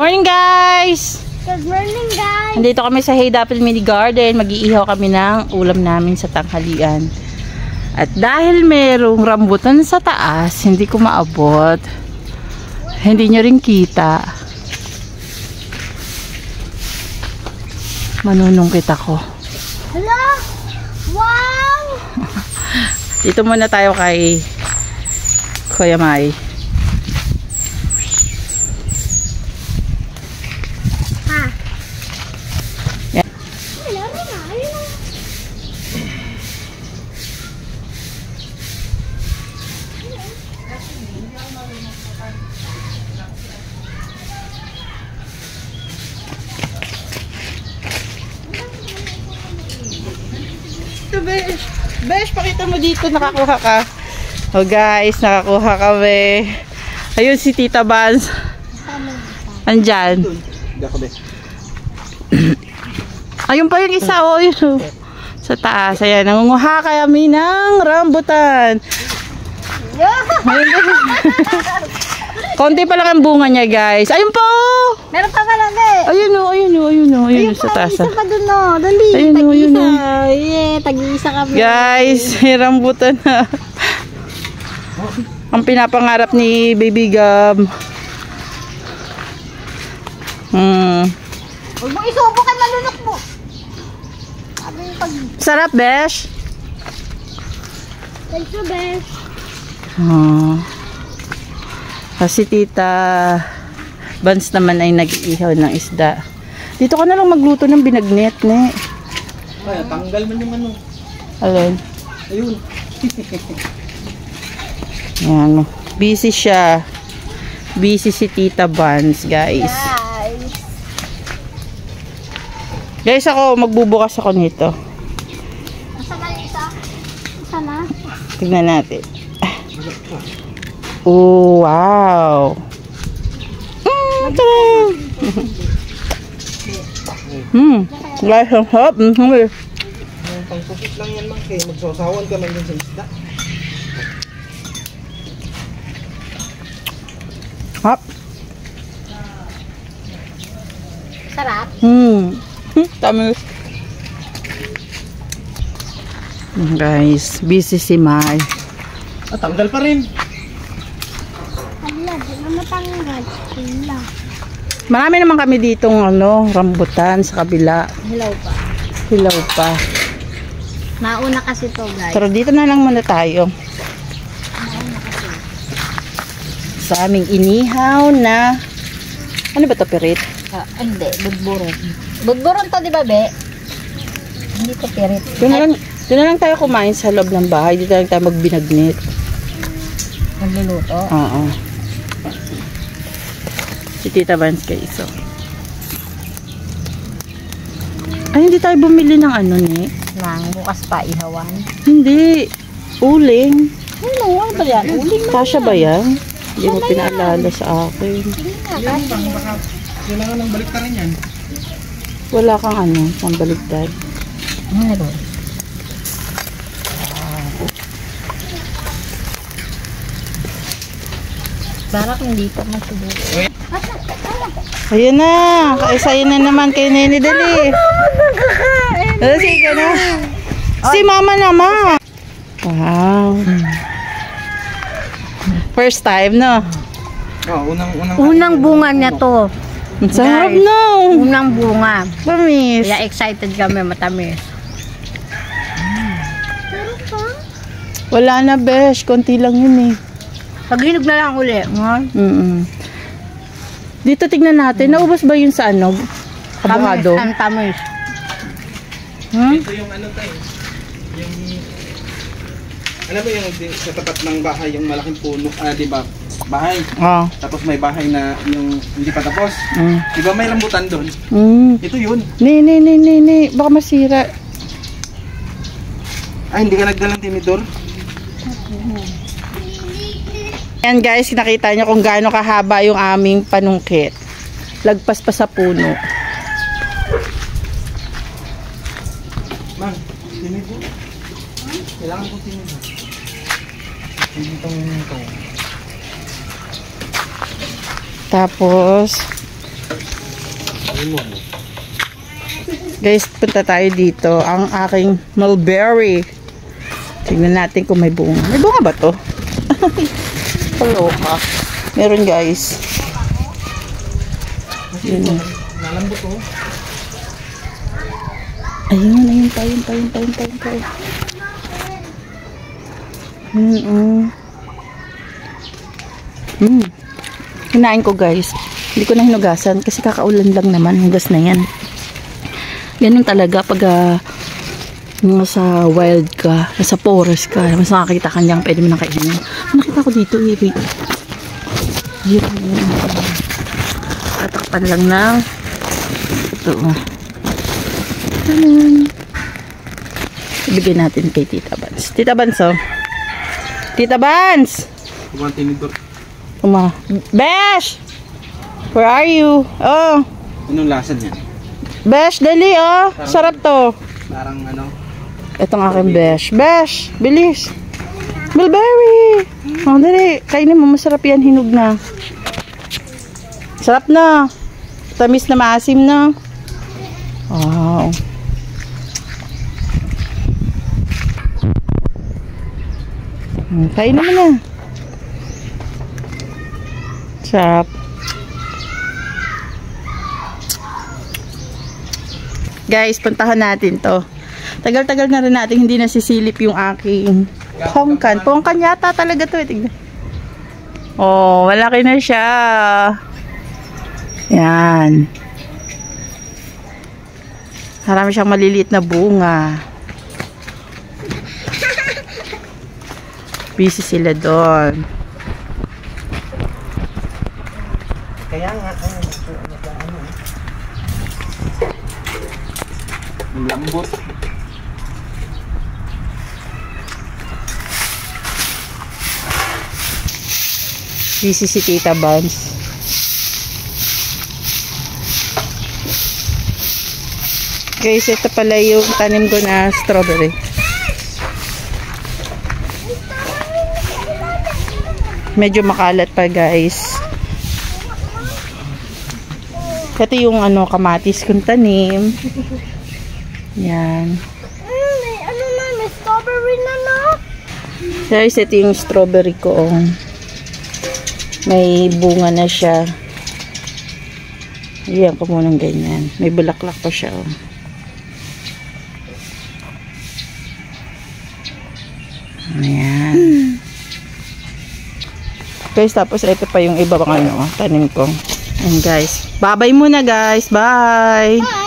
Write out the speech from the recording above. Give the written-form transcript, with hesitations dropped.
Morning guys! Good morning guys! Nandito kami sa Hey Dapple Mini Garden. Mag-iihaw kami ng ulam namin sa tanghalian. At dahil merong rambutan sa taas, hindi ko maabot. Hindi nyo rin kita. Manunungkit ako. Hello! Wow! Dito muna tayo kay Kuya Mai. Ha? Yan. Hello, hello. Besh, pakita mo dito, nakakuha ka. Oh guys, nakakuha kami. Ayun si Tita Vans. Andyan. Ayun pa yung isa, oh, yun, oh. Sa taas, ayan, nangunguha kami ng rambutan. Konti pa lang ang bunga niya, guys. Ayun po! Meron pa ka lang eh. Ayun o, ayun sa taas. Isa pa dun o. Dali, tag-isa. Yeah, tag-isa kami. Guys, may rambutan na. Ang pinapangarap ni Baby Gab. Huwag mo isubo kay malunok mo. Sarap, Besh. Thank you, Besh. Kasi Tita Vans naman ay nag-iihaw ng isda. Dito ka na lang magluto ng binagnet, ne. Ay, tanggal man yung ano. Alin? Ayun. Yan. Busy siya. Busy si Tita Vans, guys. Guys, ako, magbubukas ako nito. Nasa na isa? Nasa na? Tignan natin. Oh, wow. Guys, ang hap. Pangkukit lang yan, Mang. Kaya magsasawan ka man din sa isda. Hap. Sarap. Tamis. Guys, busy si Mai. Tanggal pa rin. Hala, di na matanggal. Hila. Marami naman kami ditong rambutan sa kabila. Hilaw pa. Hilaw pa. Nauna kasi to, guys. Pero dito na lang muna tayo. Sa aming inihaw na ano ba to, pirit? Hindi, budburon. Budburon to, di ba, Be? Hindi to pirit. Doon na lang tayo kumain sa loob ng bahay. Dito na lang tayo magbinagnit. Magluluto? Oo. Si Tita Vans kayo. So. Ay, hindi tayo bumili ng ano, ne? Nang bukas pa ihawan. Hindi. Uling. Ano ba yan? Uling na. Kasya ba yan? Hindi mo pinaalala sa akin. Hindi na. Yan, baka kailangan ng balik ka rin yan. Wala kang pambaligtad. Meron. Barak hindi ka matulog. Ayun na. Kaisayin na naman kay Nene Dali. Sige na. Si Mama naman. Wow. First time, no? Unang bunga niya to. Ang sarap, no? Unang bunga. Tamis. Kaya excited kami, matamis. Wala na, Besh. Konti lang yun eh. Paghinog na lang uli. Dito tignan natin. Naubos ba yun sa avocado? Ang tamis. Ito yung ano tayo. Yung alam mo yung sa tapat ng bahay, yung malaking puno, di ba? Bahay. Ah. Tapos may bahay na yung hindi pa tapos. Di ba may rambutan doon? Ito yun. Ne. Baka masira. Ay, hindi ka nagdalang tinidor? Yan guys, nakita nyo kung gaano kahaba yung aming panungkit. Lagpas pa sa puno. Mang, tinidor? Kailangan ko tinidor. Tapos Guys, punta tayo dito. Ang aking mulberry. Tignan natin kung may bunga. May bunga ba to? Kaloka. Meron guys. Yun. Nalambot oh. Ayun tayo. Hinain ko guys. Hindi ko na hinugasan kasi kakaulan lang naman. Hugas na yan. Ganun talaga pag nasa wild ka, nasa forest ka, mas nakakita ka niyang pwede mo nang kainin. Nakita ko dito, wait. Yun. Tatakpan lang ng ito. Ibigay natin kay Tita Bans. Tita Bans, oh. Tita Bans! Kumang tinidor. Besh! Where are you? Oh. Anong lasa niyan? Besh, dali, oh. Sarap to. Parang ano? Itong aking besh. Besh, bilis. Mulberry. Oh, dali. Kainin mo, masarap yan. Hinog na. Sarap na. Tamis na maasim na. Wow. Kainin mo na. Sarap. Guys, puntahan natin to. Tagal-tagal na rin natin hindi nasisilip yung aking pongkan. Pongkan yata talaga to. Tignan. Oh, malaki na siya. Yan. Marami siyang maliliit na bunga. Busy sila doon. Kaya nga, ang lambot. Busy si Tita Bans. Guys, ito pala yung tanim ko na strawberry. Medyo makalat pa guys. Ito yung ano, kamatis kong tanim. Yan. Ano na, may strawberry na na. Guys, ito yung strawberry ko. May bunga na siya. Iyan ko munang ganyan. May bulaklak pa siya. Ayan. Guys, tapos ito pa yung iba pang ano, tanim ko. And guys, bye-bye muna guys. Bye!